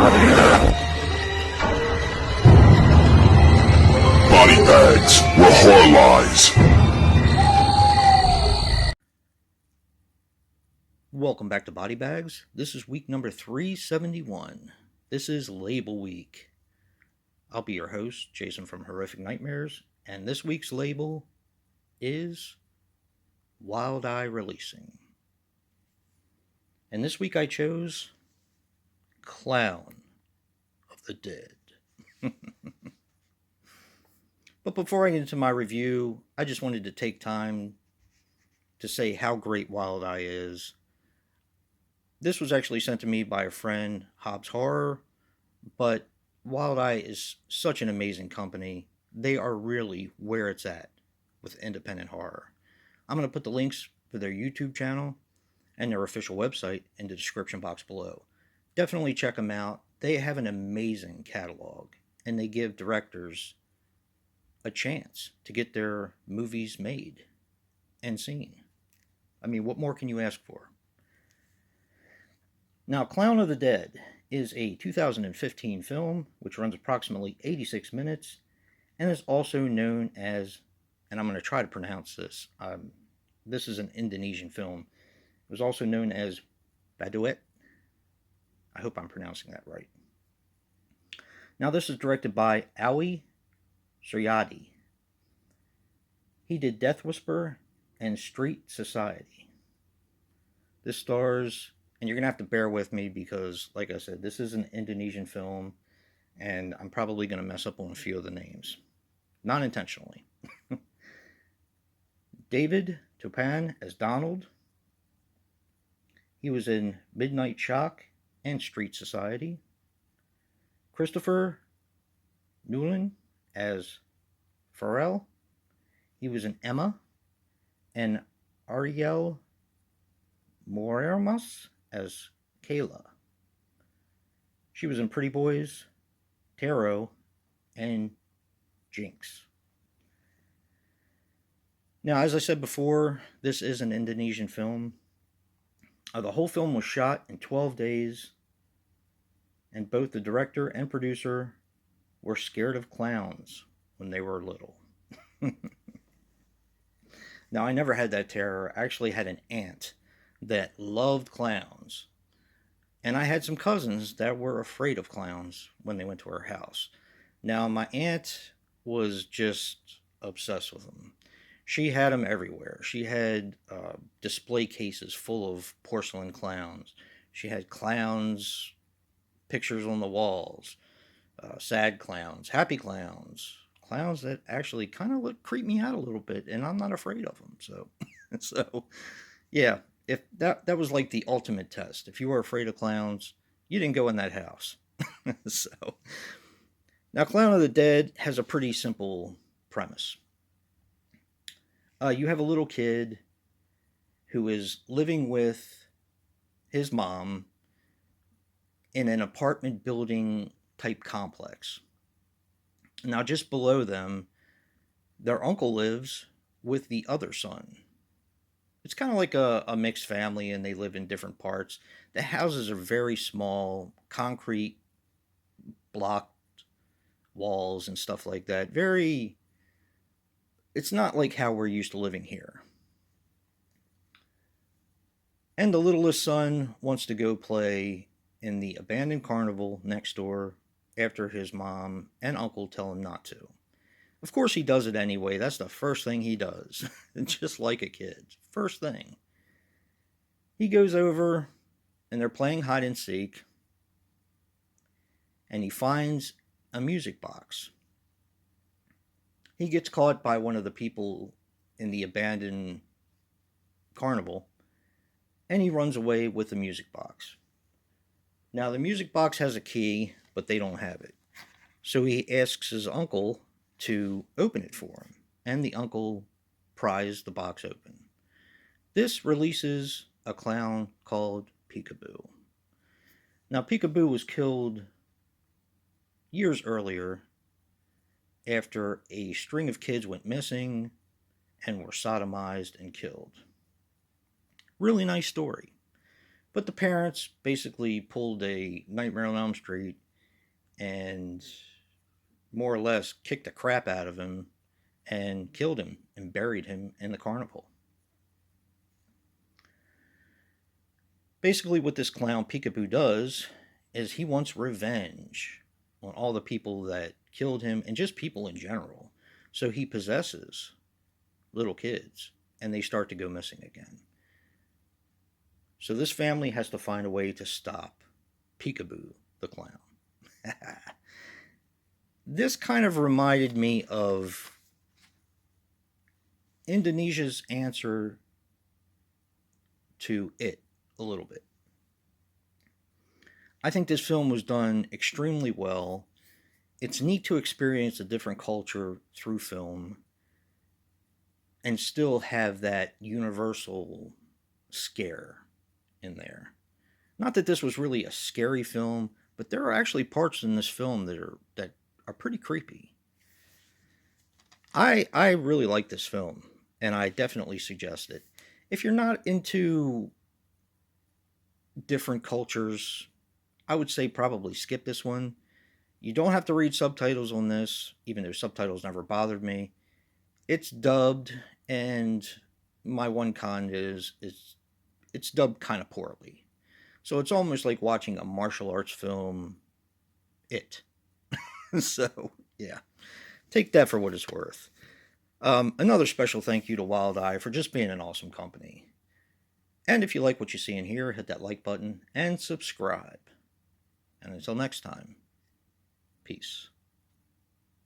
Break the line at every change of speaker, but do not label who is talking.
Body bags where horror lies.
Welcome back to Body Bags. This is week number 371. This is Label Week. I'll be your host, Jason from Horrific Nightmares, and this week's label is Wild Eye Releasing. And this week I chose Clown of the Dead. But before I get into my review, I just wanted to take time to say how great Wild Eye is. This was actually sent to me by a friend, Hobbs Horror, but Wild Eye is such an amazing company. They are really where it's at with independent horror. I'm going to put the links for their YouTube channel and their official website in the description box below. Definitely check them out. They have an amazing catalog, and they give directors a chance to get their movies made and seen. I mean, what more can you ask for? Now, Clown of the Dead is a 2015 film which runs approximately 86 minutes and is also known as, and I'm going to try to pronounce this, this is an Indonesian film. It was also known as Baduet. I hope I'm pronouncing that right. Now, this is directed by Awi Suryadi. He did Death Whisper and Street Society. This stars, and you're going to have to bear with me because, like I said, this is an Indonesian film, and I'm probably going to mess up on a few of the names. Not intentionally. David Topan as Donald. He was in Midnight Shock and Street Society. Christopher Newlin as Pharrell. He was in Emma. And Ariel Moremas as Kayla. She was in Pretty Boys, Tarot, and Jinx. Now, as I said before, this is an Indonesian film. The whole film was shot in 12 days, and both the director and producer were scared of clowns when they were little. Now, I never had that terror. I actually had an aunt that loved clowns. And I had some cousins that were afraid of clowns when they went to her house. Now, my aunt was just obsessed with them. She had them everywhere. She had display cases full of porcelain clowns. She had clowns, pictures on the walls, sad clowns, happy clowns, clowns that actually kind of creep me out a little bit, and I'm not afraid of them. So yeah, if that was like the ultimate test. If you were afraid of clowns, you didn't go in that house. So now, Clown of the Dead has a pretty simple premise. You have a little kid who is living with his mom in an apartment building type complex. Now, just below them, their uncle lives with the other son. It's kind of like a mixed family, and they live in different parts. The houses are very small, concrete blocked walls and stuff like that. It's not like how we're used to living here. And the littlest son wants to go play in the abandoned carnival next door after his mom and uncle tell him not to. Of course he does it anyway. That's the first thing he does. Just like a kid. First thing. He goes over and they're playing hide and seek. And he finds a music box. He gets caught by one of the people in the abandoned carnival. And he runs away with the music box. Now, the music box has a key, but they don't have it. So he asks his uncle to open it for him. And the uncle pries the box open. This releases a clown called Peekaboo. Now, Peekaboo was killed years earlier after a string of kids went missing and were sodomized and killed. Really nice story. But the parents basically pulled a Nightmare on Elm Street and more or less kicked the crap out of him and killed him and buried him in the carnival. Basically, what this clown Peekaboo does is he wants revenge on all the people that killed him and just people in general. So he possesses little kids and they start to go missing again. So this family has to find a way to stop Peekaboo the clown. This kind of reminded me of Indonesia's answer to It a little bit. I think this film was done extremely well. It's neat to experience a different culture through film and still have that universal scare in there. Not that this was really a scary film, but there are actually parts in this film that are pretty creepy. I really like this film, and I definitely suggest it. If you're not into different cultures, I would say probably skip this one. You don't have to read subtitles on this, even though subtitles never bothered me. It's dubbed, and my one con is it's dubbed kind of poorly. So it's almost like watching a martial arts film, It. So, yeah. Take that for what it's worth. Another special thank you to Wild Eye for just being an awesome company. And if you like what you see in here, hit that like button and subscribe. And until next time, peace.